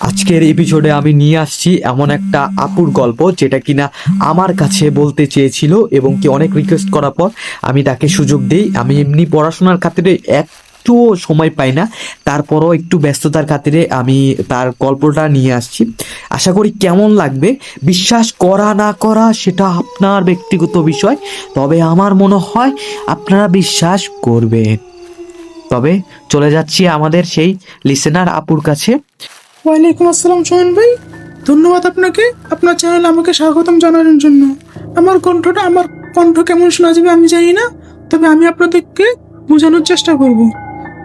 আজকের এপিসোডে আমি নিয়ে আসছি এমন একটা আপুর গল্প যেটা কিনা আমার কাছে বলতে চেয়েছিল এবং কি অনেক রিকোয়েস্ট করার পর আমি তাকে সুযোগ দিই। আমি এমনি পড়াশোনার খাতিরে একটু সময় পাই না, তারপরও একটু ব্যস্ততার খাতিরে আমি তার গল্পটা নিয়ে আসছি। আশা করি কেমন লাগবে। বিশ্বাস করা না করা সেটা আপনার ব্যক্তিগত বিষয়, তবে আমার মনে হয় আপনারা বিশ্বাস করবেন। তবে চলে যাচ্ছি আমাদের সেই লিসেনার আপুর কাছে। ওয়ালাইকুম আসসালাম সোহেন ভাই, ধন্যবাদ আপনাকে আপনার চ্যানেলে আমাকে স্বাগতম জানানোর জন্য। আমার কণ্ঠ কেমন শোনা যাবে আমি জানি না, তবে আমি আপনাদেরকে বোঝানোর চেষ্টা করব।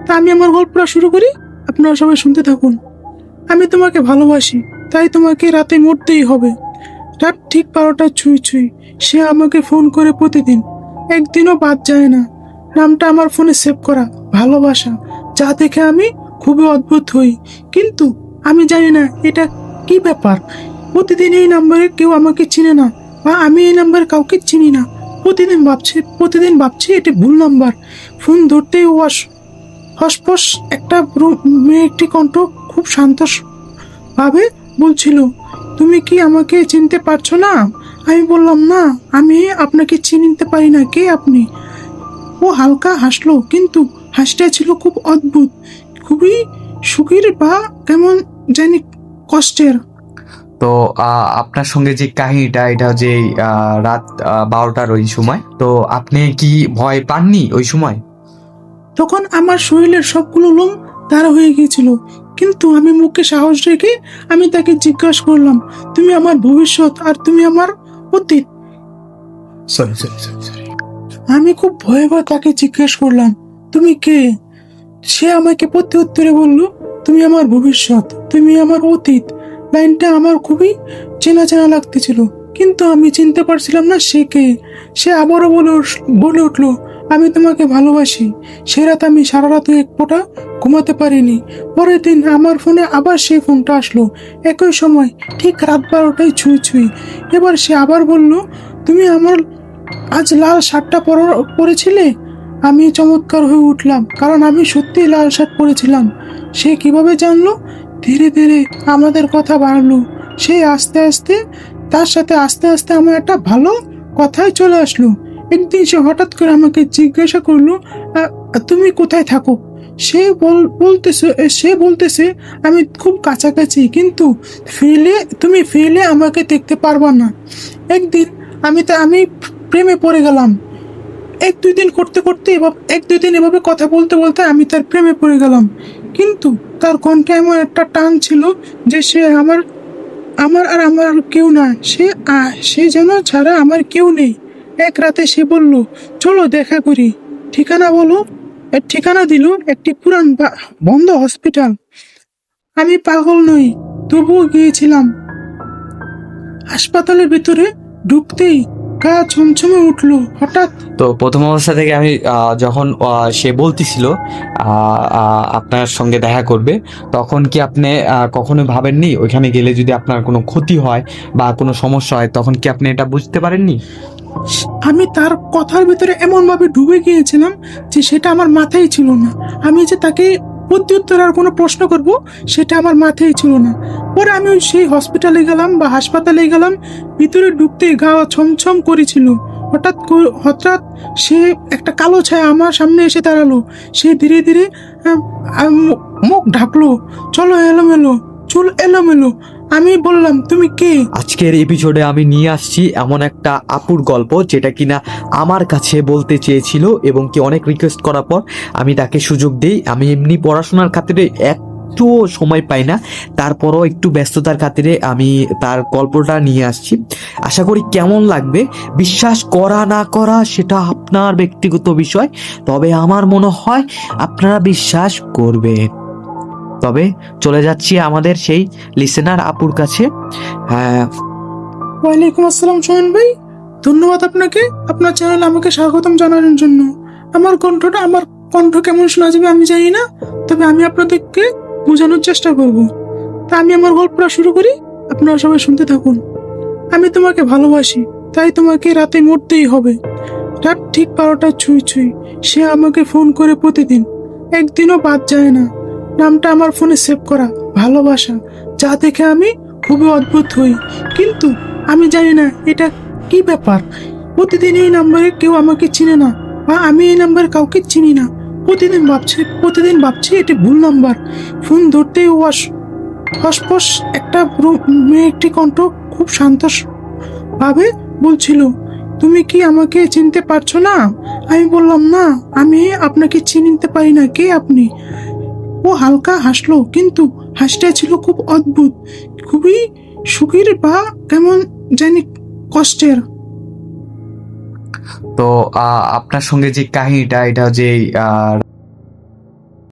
তা আমি আমার গল্পটা শুরু করি, আপনারা সবাই শুনতে থাকুন। আমি তোমাকে ভালোবাসি, তাই তোমাকে রাতে মরতেই হবে। রাত ঠিক 12টা ছুঁই ছুঁই সে আমাকে ফোন করে প্রতিদিন, একদিনও বাদ যায় না। নামটা আমার ফোনে সেভ করা ভালোবাসা, যা দেখে আমি খুবই অদ্ভুত হই। কিন্তু আমি জানি না এটা কি ব্যাপার। প্রতিদিন এই নাম্বারে কেউ আমাকে চিনে না, বা আমি এই নাম্বারে কাউকে চিনি না। প্রতিদিন ভাবছি এটি ভুল নাম্বার। ফোন ধরতেই হসপস একটা মেয়েটি কণ্ঠ খুব শান্ত ভাবে বলছিল, তুমি কি আমাকে চিনতে পারছো না? আমি বললাম, না, আমি আপনাকে চিনতে পারি না, কে আপনি? ও হালকা হাসলো, কিন্তু হাসিটা ছিল খুব অদ্ভুত, খুবই সুখীর বা কেমন জানি কষ্টের। তো আপনার সঙ্গে যে কাহিনীটা, এটা যে রাত 12টার ওই সময়, তো আপনি কি ভয় পাননি ওই সময়? তখন আমার শরীরের সবগুলো লোম দাঁড়া হয়ে গিয়েছিল, কিন্তু আমি মুখে সাহস রেখে আমি তাকে জিজ্ঞাসা করলাম, তুমি আমার ভবিষ্যৎ আর তুমি আমার অতীত। সরি। আমি খুব ভয়ে ভয়ে তাকে জিজ্ঞেস করলাম, তুমি কে? সে আমাকে প্রত্যুত্তরে বলল, তুমি আমার ভবিষ্যৎ, তুমি আমার অতীত। লাইনটা আমার খুবই চেনা চেনা লাগতেছিল, কিন্তু আমি চিনতে পারছিলাম না সে কে। সে আবারও বলে উঠলো, আমি তোমাকে ভালোবাসি। সে রাত আমি সারা রাত এক ফোঁটা ঘুমাতে পারিনি। পরের দিন আমার ফোনে আবার সেই ফোনটা আসলো, একই সময়, ঠিক রাত 12টায় ছুঁই ছুঁই। এবার সে আবার বলল, তুমি আমার আজ লাল শার্টটা পরেছিলে। আমি চমৎকার হয়ে উঠলাম, কারণ আমি সত্যি লাল শার্ট পরেছিলাম। সে কিভাবে জানলো? ধীরে ধীরে আমাদের কথা বাড়লো। সে আস্তে আস্তে আমার একটা ভালো কথাই চলে আসলো। একদিন সে হঠাৎ করে আমাকে জিজ্ঞাসা করলো, তুমি কোথায় থাকো? সে বলতেছে আমি খুব কাছাকাছি, কিন্তু তুমি ফিরলে আমাকে দেখতে পারবা না। একদিন আমি প্রেমে পড়ে গেলাম। এক দুই দিন এভাবে কথা বলতে বলতে আমি তার প্রেমে পড়ে গেলাম। কিন্তু তার কণ্ঠে এমন একটা টান ছিল যে সে আমার আমার আর আমার কেউ না। সে যেন ছাড়া আমার কেউ নেই। এক রাতে সে বলল, চলো দেখা করি, ঠিকানা বলো। এর ঠিকানা দিল একটি পুরান বন্ধ হসপিটাল। আমি পাগল নই, তবুও গিয়েছিলাম। হাসপাতালের ভিতরে ঢুকতেই গা ছমছমে উঠলো। হঠাৎ তো প্রথম অবস্থা থেকে আমি যখন সে বলতেছিল আপনার সঙ্গে দেখা করবে, তখন কি আপনি কখনো ভাবেননি ওইখানে গেলে যদি আপনার কোনো ক্ষতি হয় বা কোনো সমস্যা হয়, তখন কি আপনি এটা বুঝতে পারেননি? আমি তার কথার ভিতরে এমন ভাবে ডুবে গিয়েছিলাম যে সেটা আমার মাথায় ছিল না। আমি যে তাকে প্রত্যুত্তর আর কোনো প্রশ্ন করব, সেটা আমার মাথায় ছিল না। পরে আমি সেই হাসপাতালে গেলাম। ভিতরে ঢুকতেই গা ছমছম করেছিল। হঠাৎ সে একটা কালো ছায়া আমার সামনে এসে দাঁড়ালো। সে ধীরে ধীরে মুখ ঢাকলো, চুল এলোমেলো। আমি বললাম, তুমি কে? আজকের এপিসোডে আমি নিয়ে আসছি এমন একটা আপুর গল্প যেটা কিনা আমার কাছে বলতে চেয়েছিল এবং কি অনেক রিকোয়েস্ট করার পর আমি তাকে সুযোগ দিই। আমি এমনি পড়াশোনার খাতিরে একটু সময় পাই না, তারপরও একটু ব্যস্ততার খাতিরে আমি তার গল্পটা নিয়ে আসছি। আশা করি কেমন লাগবে। বিশ্বাস করা না করা সেটা আপনার ব্যক্তিগত বিষয়, তবে আমার মনে হয় আপনারা বিশ্বাস করবেন। তবে চলে যাচ্ছি আমাদের সেই লিসেনার আপুর কাছে। হ্যাঁ, ওয়ালাইকুম আসসালাম সোহেন ভাই, ধন্যবাদ আপনাকে আপনার চ্যানেলে আমাকে স্বাগতম জানানোর জন্য। আমার কণ্ঠ কেমন শোনা যাবে আমি জানি না, তবে আমি আপনাদেরকে বোঝানোর চেষ্টা করব। তা আমি আমার গল্পটা শুরু করি, আপনারা সবাই শুনতে থাকুন। আমি তোমাকে ভালোবাসি, তাই তোমাকে রাতে মরতেই হবে। রাত ঠিক 12টা ছুঁই ছুঁই সে আমাকে ফোন করে প্রতিদিন, একদিনও বাদ যায় না। নামটা আমার ফোনে সেভ করা ভালোবাসা, যা দেখে আমি খুবই অদ্ভুত হই। কিন্তু আমি জানি না এটা কি ব্যাপার। প্রতিদিন এই নাম্বারে কেউ আমাকে চিনে না, বা আমি এই নাম্বারে কাউকে চিনি না। প্রতিদিন ভাবছি এটা ভুল নাম্বার। ফোন ধরতেই অস্পশ একটা মেয়ে কণ্ঠ খুব শান্ত ভাবে বলছিল, তুমি কি আমাকে চিনতে পারছো না? আমি বললাম, না, আমি আপনাকে চিনতে পারি না, কে আপনি? ও হালকা হাসলো, কিন্তু হাসিটা ছিল খুব অদ্ভুত, খুবই সুখের বা কেমন জানি কষ্টের। তো আপনার সঙ্গে যে কাহিনীটা, এটা যে